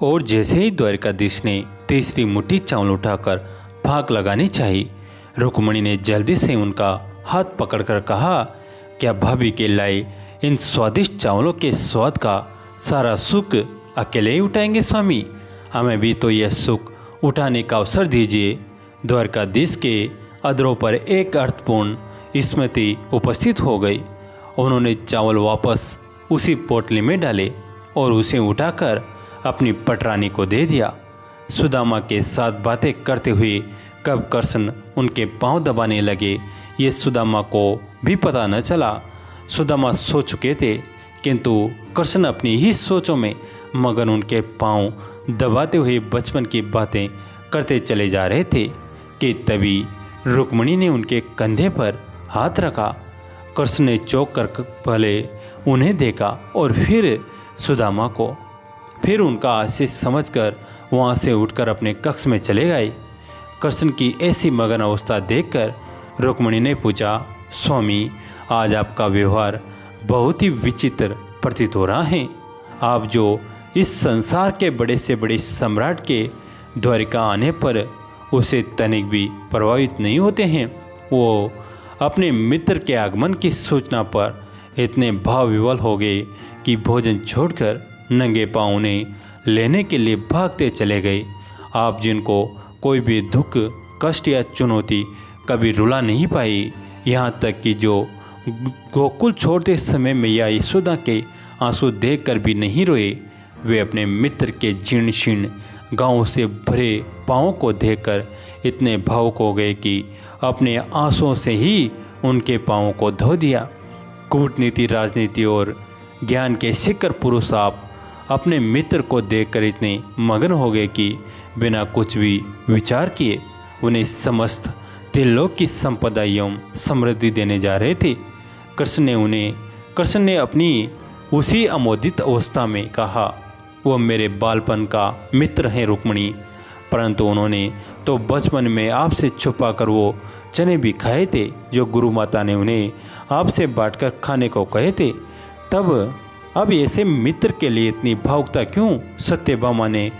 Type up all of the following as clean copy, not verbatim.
और जैसे ही द्वारिकाधीश ने तीसरी मुट्ठी चावल उठाकर भाग लगानी चाहिए, रुक्मिणी ने जल्दी से उनका हाथ पकड़कर कहा, क्या भाभी के लाए इन स्वादिष्ट चावलों के स्वाद का सारा सुख अकेले ही उठाएंगे स्वामी? हमें भी तो यह सुख उठाने का अवसर दीजिए। द्वारकाधीश के अधरों पर एक अर्थपूर्ण स्मृति उपस्थित हो गई। उन्होंने चावल वापस उसी पोटली में डाले और उसे उठाकर अपनी पटरानी को दे दिया। सुदामा के साथ बातें करते हुए कब कृष्ण उनके पांव दबाने लगे, ये सुदामा को भी पता न चला। सुदामा सो चुके थे, किंतु कृष्ण अपनी ही सोचों में मगन उनके पांव दबाते हुए बचपन की बातें करते चले जा रहे थे कि तभी रुक्मिणी ने उनके कंधे पर हाथ रखा। कृष्ण ने चौंक कर पहले उन्हें देखा और फिर सुदामा को, फिर उनका आशीष समझकर वहाँ से उठकर अपने कक्ष में चले गए। कृष्ण की ऐसी मगन अवस्था देखकर रुक्मिणी ने पूछा, स्वामी, आज आपका व्यवहार बहुत ही विचित्र प्रतीत हो रहा है। आप जो इस संसार के बड़े से बड़े सम्राट के द्वारिका आने पर उसे तनिक भी प्रभावित नहीं होते हैं, वो अपने मित्र के आगमन की सूचना पर इतने भाव विवल हो गए कि भोजन छोड़कर नंगे पाँव उन्हें लेने के लिए भागते चले गए। आप जिनको कोई भी दुख, कष्ट या चुनौती कभी रुला नहीं पाई, यहाँ तक कि जो गोकुल छोड़ते समय मैया यशोदा के आंसू देखकर भी नहीं रोए, वे अपने मित्र के जीर्ण शीर्ण गाँव से भरे पाँव को देखकर इतने भावुक हो गए कि अपने आंसुओं से ही उनके पाँव को धो दिया। कूटनीति, राजनीति और ज्ञान के शिखर पुरुष आप अपने मित्र को देखकर इतने मगन हो गए कि बिना कुछ भी विचार किए उन्हें समस्त त्रिलोक की संपदा एवं समृद्धि देने जा रहे थे। कृष्ण ने अपनी उसी अमोदित अवस्था में कहा, वो मेरे बालपन का मित्र हैं रुक्मिणी, परंतु उन्होंने तो बचपन में आपसे छुपा कर वो चने भी खाए थे जो गुरु माता ने उन्हें आपसे बांटकर खाने को कहे थे। तब अब ऐसे मित्र के लिए इतनी भावुकता क्यों? सत्यभामा ने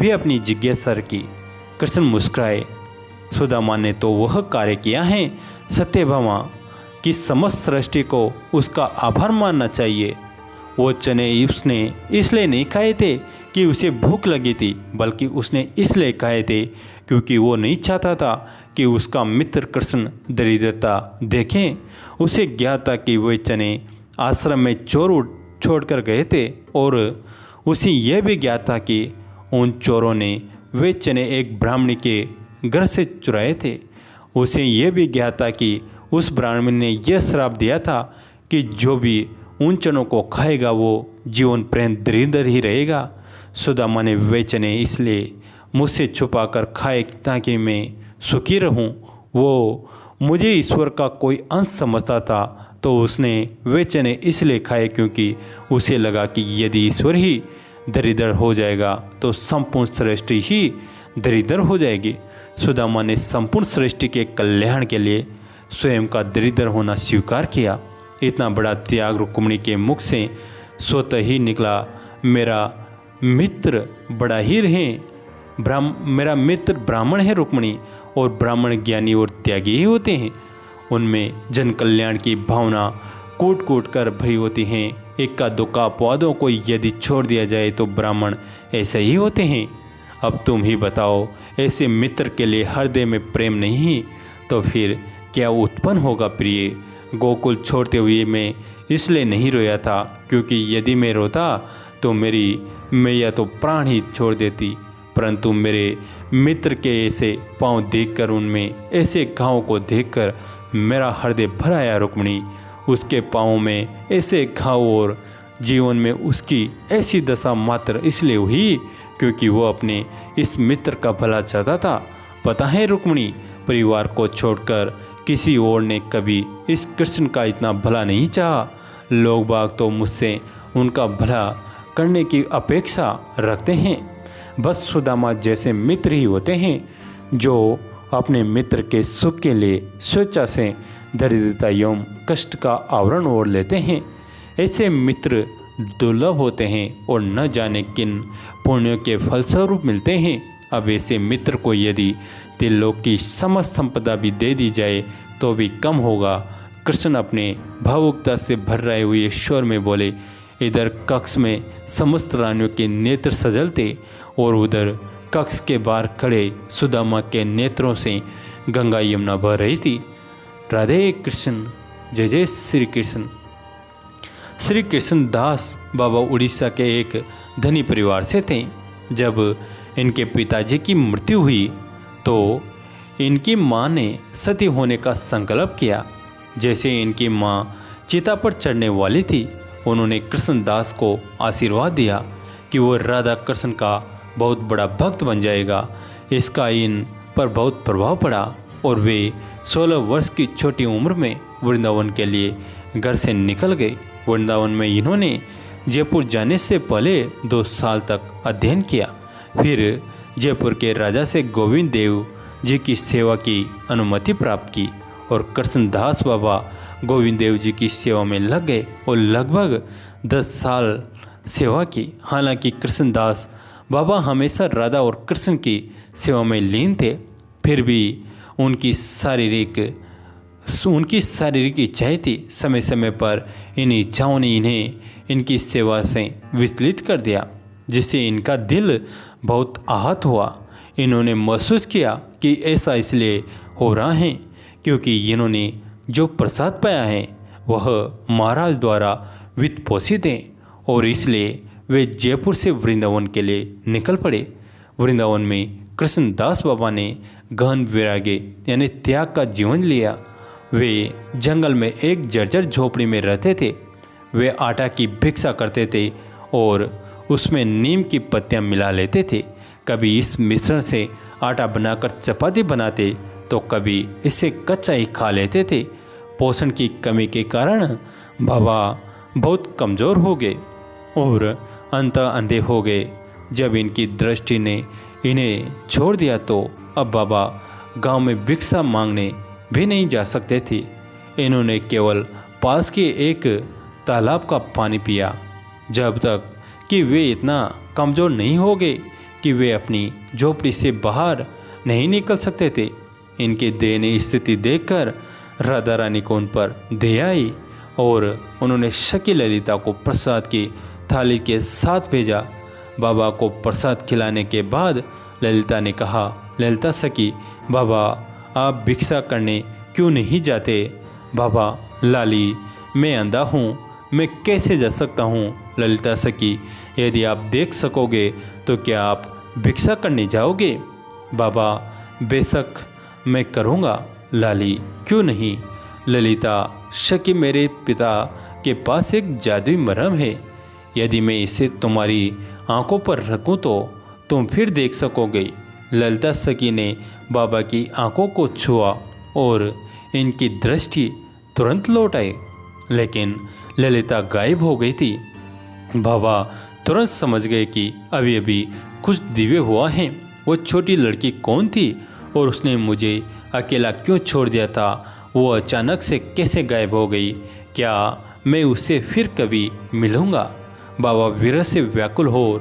भी अपनी जिज्ञासा की। कृष्ण मुस्कुराए, सुदामा ने तो वह कार्य किया है, सत्यभामा की समस्त सृष्टि को उसका आभार मानना चाहिए। वो चने उसने इसलिए नहीं खाए थे कि उसे भूख लगी थी, बल्कि उसने इसलिए खाए थे क्योंकि वो नहीं चाहता था कि उसका मित्र कृष्ण दरिद्रता देखें। उसे ज्ञात था कि वे चने आश्रम में चोर छोड़कर गए थे और उसे यह भी ज्ञात था कि उन चोरों ने वे चने एक ब्राह्मणी के घर से चुराए थे। उसे यह भी ज्ञात था कि उस ब्राह्मण ने यह श्राप दिया था कि जो भी उन चनों को खाएगा वो जीवन पर्यंत दरिद्र ही रहेगा। सुदामा ने वे चने इसलिए मुझसे छुपा कर खाए ताकि मैं सुखी रहूं। वो मुझे ईश्वर का कोई अंश समझता था, तो उसने वे चने इसलिए खाए क्योंकि उसे लगा कि यदि ईश्वर ही दरिद्र हो जाएगा तो संपूर्ण सृष्टि ही दरिद्र हो जाएगी। सुदामा ने संपूर्ण सृष्टि के कल्याण के लिए स्वयं का दरिद्र होना स्वीकार किया। इतना बड़ा त्याग रुक्मिणी के मुख से स्वतः ही निकला। मेरा मित्र बड़ा ही रहे, मेरा मित्र ब्राह्मण है रुक्मिणी, और ब्राह्मण ज्ञानी और त्यागी ही होते हैं। उनमें जन कल्याण की भावना कूट कूट कर भरी होती हैं। इक्का दुक्का पौधों को यदि छोड़ दिया जाए तो ब्राह्मण ऐसे ही होते हैं। अब तुम ही बताओ, ऐसे मित्र के लिए हृदय में प्रेम नहीं तो फिर क्या उत्पन्न होगा प्रिय? गोकुल छोड़ते हुए मैं इसलिए नहीं रोया था क्योंकि यदि मैं रोता तो मेरी मैया तो प्राण ही छोड़ देती, परंतु मेरे मित्र के ऐसे पांव देखकर, उनमें ऐसे घावों को देखकर मेरा हृदय भर आया रुक्मिणी। उसके पाँव में ऐसे घाव और जीवन में उसकी ऐसी दशा मात्र इसलिए हुई क्योंकि वो अपने इस मित्र का भला चाहता था। पता है रुक्मिणी, परिवार को छोड़कर किसी और ने कभी इस कृष्ण का इतना भला नहीं चाहा। लोग बाग तो मुझसे उनका भला करने की अपेक्षा रखते हैं। बस सुदामा जैसे मित्र ही होते हैं जो अपने मित्र के सुख के लिए स्वेच्छा से दरिद्रता एवं कष्ट का आवरण ओढ़ लेते हैं। ऐसे मित्र दुर्लभ होते हैं और न जाने किन पुण्यों के फलस्वरूप मिलते हैं। अब ऐसे मित्र को यदि त्रिलोक की समस्त संपदा भी दे दी जाए तो भी कम होगा। कृष्ण अपने भावुकता से भर रहे हुए स्वर में बोले। इधर कक्ष में समस्त रानियों के नेत्र सजल थे और उधर कक्ष के बाहर खड़े सुदामा के नेत्रों से गंगा यमुना बह रही थी। राधे कृष्ण, जय जय श्री कृष्ण। श्री कृष्ण दास बाबा उड़ीसा के एक धनी परिवार से थे। जब इनके पिताजी की मृत्यु हुई तो इनकी मां ने सती होने का संकल्प किया। जैसे इनकी मां चिता पर चढ़ने वाली थी, उन्होंने कृष्णदास को आशीर्वाद दिया कि वो राधा कृष्ण का बहुत बड़ा भक्त बन जाएगा। इसका इन पर बहुत प्रभाव पड़ा और वे 16 वर्ष की छोटी उम्र में वृंदावन के लिए घर से निकल गए। वृंदावन में इन्होंने जयपुर जाने से पहले 2 साल तक अध्ययन किया। फिर जयपुर के राजा से गोविंद देव जी की सेवा की अनुमति प्राप्त की और कृष्णदास बाबा गोविंद देव जी की सेवा में लग गए और लगभग 10 साल सेवा की। हालांकि कृष्णदास बाबा हमेशा राधा और कृष्ण की सेवा में लीन थे, फिर भी उनकी शारीरिक इच्छाएं थी। समय समय पर इन इच्छाओं ने इन्हें इनकी सेवा से विचलित कर दिया, जिससे इनका दिल बहुत आहत हुआ। इन्होंने महसूस किया कि ऐसा इसलिए हो रहा है क्योंकि इन्होंने जो प्रसाद पाया है वह महाराज द्वारा वित्त पोषित है और इसलिए वे जयपुर से वृंदावन के लिए निकल पड़े। वृंदावन में कृष्णदास बाबा ने गहन वैराग्य यानी त्याग का जीवन लिया। वे जंगल में एक जर्जर झोपड़ी में रहते थे। वे आटा की भिक्षा करते थे और उसमें नीम की पत्तियां मिला लेते थे। कभी इस मिश्रण से आटा बनाकर चपाती बनाते तो कभी इसे कच्चा ही खा लेते थे। पोषण की कमी के कारण बाबा बहुत कमज़ोर हो गए और अंततः अंधे हो गए। जब इनकी दृष्टि ने इन्हें छोड़ दिया तो अब बाबा गांव में भिक्षा मांगने भी नहीं जा सकते थे। इन्होंने केवल पास के एक तालाब का पानी पिया जब तक कि वे इतना कमज़ोर नहीं हो गए कि वे अपनी झोपड़ी से बाहर नहीं निकल सकते थे। इनके दयनीय स्थिति देखकर राधा रानी को उन पर दया आई और उन्होंने सखी ललिता को प्रसाद की थाली के साथ भेजा। बाबा को प्रसाद खिलाने के बाद ललिता ने कहा, ललिता सखी, बाबा आप भिक्षा करने क्यों नहीं जाते? बाबा, लाली मैं अंधा हूँ, मैं कैसे जा सकता हूँ? ललिता सखी, यदि आप देख सकोगे तो क्या आप भिक्षा करने जाओगे? बाबा, बेशक मैं करूँगा। लाली, क्यों नहीं? ललिता सखी, मेरे पिता के पास एक जादुई मरहम है, यदि मैं इसे तुम्हारी आंखों पर रखूं तो तुम फिर देख सकोगे। ललिता सखी ने बाबा की आंखों को छुआ और इनकी दृष्टि तुरंत लौट आई, लेकिन ललिता गायब हो गई थी। बाबा तुरंत समझ गए कि अभी अभी कुछ दिव्य हुआ है। वो छोटी लड़की कौन थी और उसने मुझे अकेला क्यों छोड़ दिया था? वो अचानक से कैसे गायब हो गई? क्या मैं उससे फिर कभी मिलूँगा? बाबा विरह से व्याकुल हो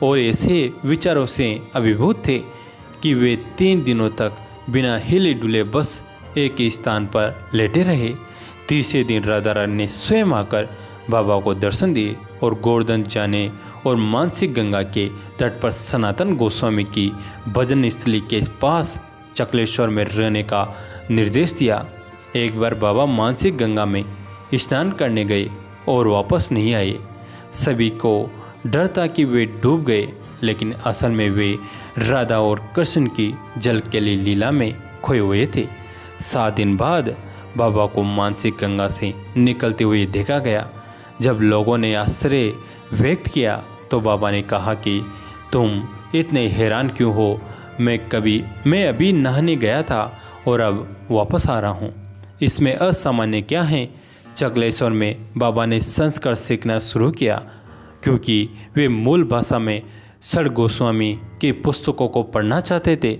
और ऐसे विचारों से अभिभूत थे कि वे 3 दिनों तक बिना हिले डुले बस एक ही स्थान पर लेटे रहे। तीसरे दिन राधा रानी ने स्वयं आकर बाबा को दर्शन दिए और गोवर्धन जाने और मानसिक गंगा के तट पर सनातन गोस्वामी की भजन स्थली के पास चकलेश्वर में रहने का निर्देश दिया। एक बार बाबा मानसिक गंगा में स्नान करने गए और वापस नहीं आए। सभी को डर था कि वे डूब गए, लेकिन असल में वे राधा और कृष्ण की जल के लिए लीला में खोए हुए थे। 7 दिन बाद बाबा को मानसिक गंगा से निकलते हुए देखा गया। जब लोगों ने आश्चर्य व्यक्त किया तो बाबा ने कहा कि तुम इतने हैरान क्यों हो? मैं अभी नहाने गया था और अब वापस आ रहा हूँ। इसमें असामान्य क्या है? चकलेश्वर में बाबा ने संस्कृत सीखना शुरू किया क्योंकि वे मूल भाषा में षड गोस्वामी की पुस्तकों को पढ़ना चाहते थे,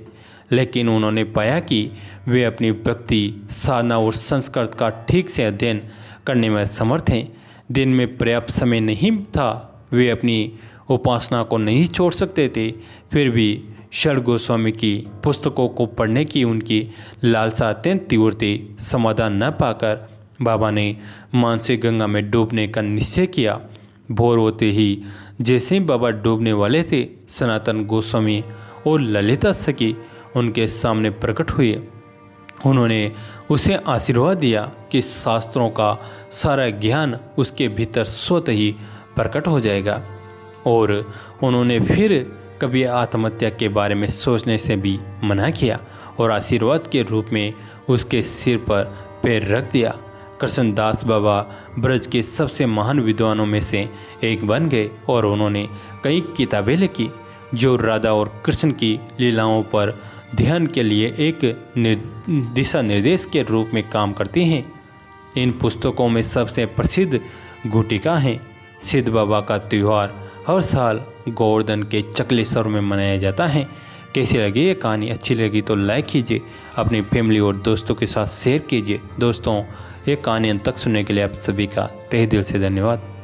लेकिन उन्होंने पाया कि वे अपनी भक्ति, साधना और संस्कृत का ठीक से अध्ययन करने में समर्थ हैं। दिन में पर्याप्त समय नहीं था, वे अपनी उपासना को नहीं छोड़ सकते थे। फिर भी षड गोस्वामी की पुस्तकों को पढ़ने की उनकी लालसा अत्यंत तीव्र थी। समाधान न पाकर बाबा ने मानसिक गंगा में डूबने का निश्चय किया। भोर होते ही जैसे ही बाबा डूबने वाले थे, सनातन गोस्वामी और ललिता सखी उनके सामने प्रकट हुए। उन्होंने उसे आशीर्वाद दिया कि शास्त्रों का सारा ज्ञान उसके भीतर स्वतः ही प्रकट हो जाएगा, और उन्होंने फिर कभी आत्महत्या के बारे में सोचने से भी मना किया और आशीर्वाद के रूप में उसके सिर पर पैर रख दिया। कृष्णदास बाबा ब्रज के सबसे महान विद्वानों में से एक बन गए और उन्होंने कई किताबें लिखी जो राधा और कृष्ण की लीलाओं पर ध्यान के लिए एक दिशा निर्देश के रूप में काम करती हैं। इन पुस्तकों में सबसे प्रसिद्ध गुटिका है। सिद्ध बाबा का त्यौहार हर साल गोवर्धन के चकलेश्वर में मनाया जाता है। कैसी लगी ये कहानी? अच्छी लगी तो लाइक कीजिए, अपनी फैमिली और दोस्तों के साथ शेयर कीजिए। दोस्तों, ये कहानी अंत तक सुनने के लिए आप सभी का तहे दिल से धन्यवाद।